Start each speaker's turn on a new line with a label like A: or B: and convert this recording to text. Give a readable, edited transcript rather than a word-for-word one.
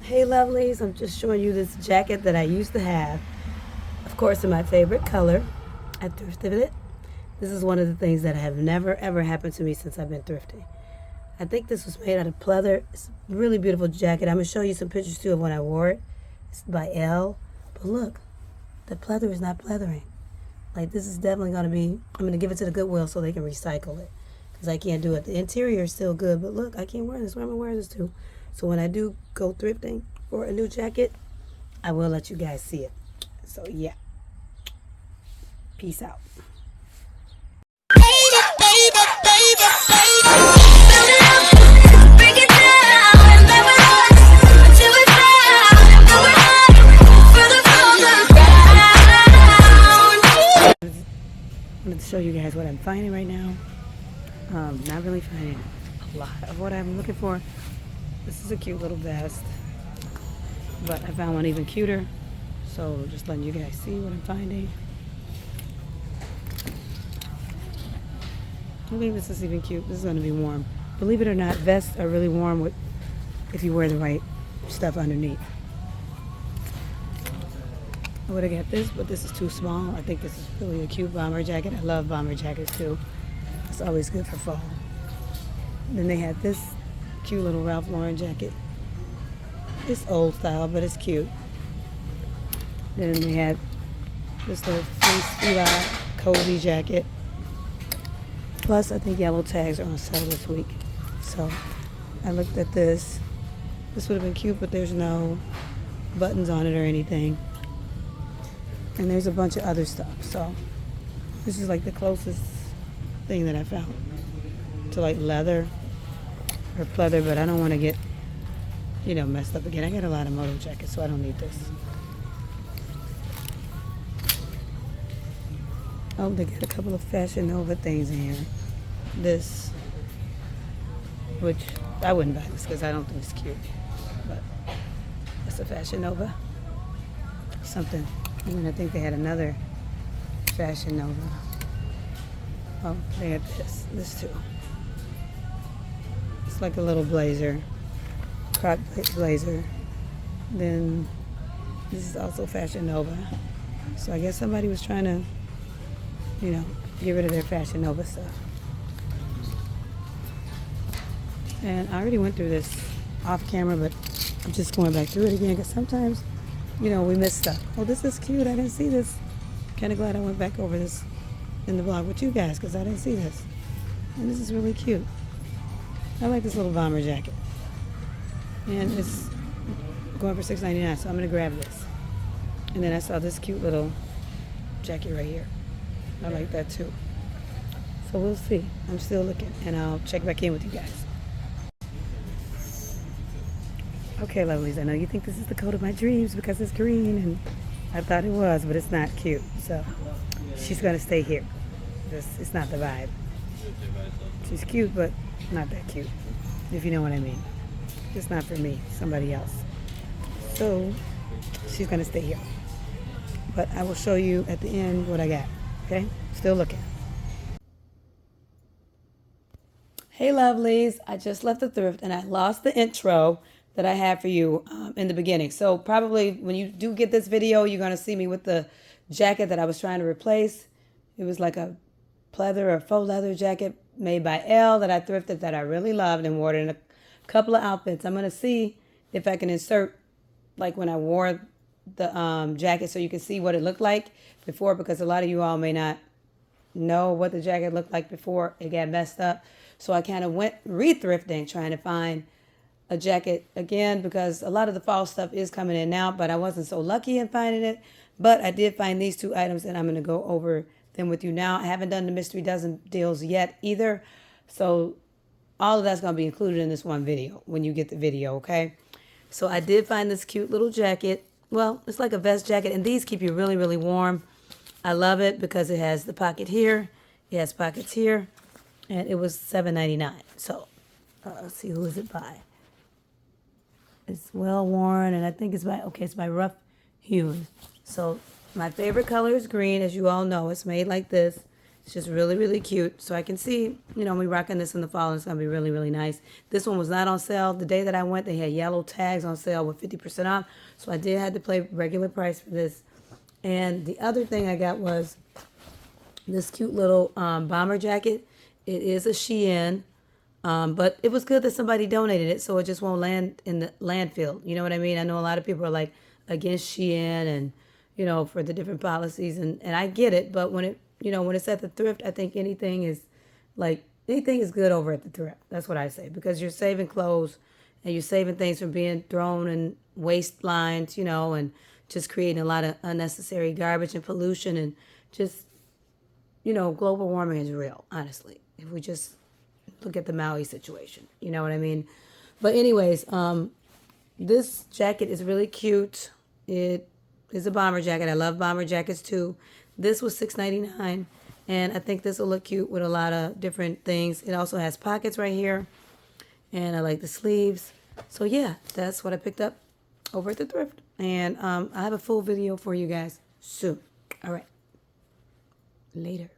A: Hey lovelies, I'm just showing you this jacket that I used to have. Of course, in my favorite color. I thrifted it. This is one of the things that have never ever happened to me since I've been thrifting. I think this was made out of pleather. It's a really beautiful jacket. I'm going to show you some pictures too of when I wore it. It's by Elle. But look, the pleather is not pleathering. Like, this is definitely going to be, I'm going to give it to the Goodwill so they can recycle it. Because I can't do it. The interior is still good, but look, I can't wear this. Where am I wearing this to? So when I do go thrifting for a new jacket, I will let you guys see it. So yeah. Peace out. I'm going to show you guys what I'm finding right now. Not really finding a lot of what I'm looking for. This is a cute little vest, but I found one even cuter. So just letting you guys see what I'm finding. I believe this is even cute. This is going to be warm. Believe it or not, vests are really warm if you wear the right stuff underneath. I would have got this, but this is too small. I think this is really a cute bomber jacket. I love bomber jackets too. It's always good for fall. Then they had this cute little Ralph Lauren jacket. It's old style, but it's cute. Then they had this little fleece cozy jacket. Plus, I think yellow tags are on sale this week. So I looked at this. This would have been cute, but there's no buttons on it or anything. And there's a bunch of other stuff. So this is like the closest thing that I found to like leather or pleather, but I don't want to get, messed up again. I got a lot of moto jackets, so I don't need this. Oh, they got a couple of Fashion Nova things in here. This, which I wouldn't buy this because I don't think it's cute, but it's a Fashion Nova. Something. And then I think they had another Fashion Nova. Oh, they had this too. It's like a little blazer, crop blazer. Then this is also Fashion Nova. So I guess somebody was trying to, get rid of their Fashion Nova stuff. And I already went through this off camera, but I'm just going back through it again because sometimes, we miss stuff. Oh, this is cute. I didn't see this. Kind of glad I went back over this in the vlog with you guys because I didn't see this. And this is really cute. I like this little bomber jacket. And it's going for $6.99, so I'm going to grab this. And then I saw this cute little jacket right here. I like that too. So we'll see. I'm still looking, and I'll check back in with you guys. Okay, lovelies, I know you think this is the coat of my dreams because it's green, and I thought it was, but it's not cute. So she's going to stay here. It's not the vibe. She's cute, but not that cute, if you know what I mean. It's not for me, somebody else. So she's going to stay here. But I will show you at the end what I got. Okay? Still looking. Hey lovelies, I just left the thrift and I lost the intro that I had for you in the beginning. So probably when you do get this video, you're going to see me with the jacket that I was trying to replace. It was like a pleather or faux leather jacket made by Elle that I thrifted that I really loved and wore it in a couple of outfits. I'm going to see if I can insert like when I wore the jacket so you can see what it looked like before, because a lot of you all may not know what the jacket looked like before it got messed up. So I kind of went re-thrifting trying to find a jacket again because a lot of the fall stuff is coming in now, but I wasn't so lucky in finding it. But I did find these two items and I'm going to go over them with you now. I haven't done the mystery dozen deals yet either. So all of that's going to be included in this one video when you get the video, okay? So I did find this cute little jacket. Well, it's like a vest jacket, and these keep you really, really warm. I love it because it has the pocket here. It has pockets here, and it was $7.99. So let's see, who is it by? It's well worn, and I think it's by Rough Hews. So my favorite color is green, as you all know. It's made like this. It's just really, really cute. So I can see, you know, me rocking this in the fall, and it's going to be really, really nice. This one was not on sale. The day that I went, they had yellow tags on sale with 50% off. So I did have to pay regular price for this. And the other thing I got was this cute little bomber jacket. It is a Shein, but it was good that somebody donated it, so it just won't land in the landfill. You know what I mean? I know a lot of people are like against Shein and, you know, for the different policies, and I get it. But when it, you know, when it's at the thrift, I think anything is good over at the thrift. That's what I say, because you're saving clothes and you're saving things from being thrown in waste lines, you know, and just creating a lot of unnecessary garbage and pollution, and just, you know, global warming is real, honestly. If we just look at the Maui situation, you know what I mean? But anyways, this jacket is really cute. It is a bomber jacket. I love bomber jackets too. This was $6.99, and I think this will look cute with a lot of different things. It also has pockets right here, and I like the sleeves. So yeah, that's what I picked up over at the thrift, and I have a full video for you guys soon. All right, later.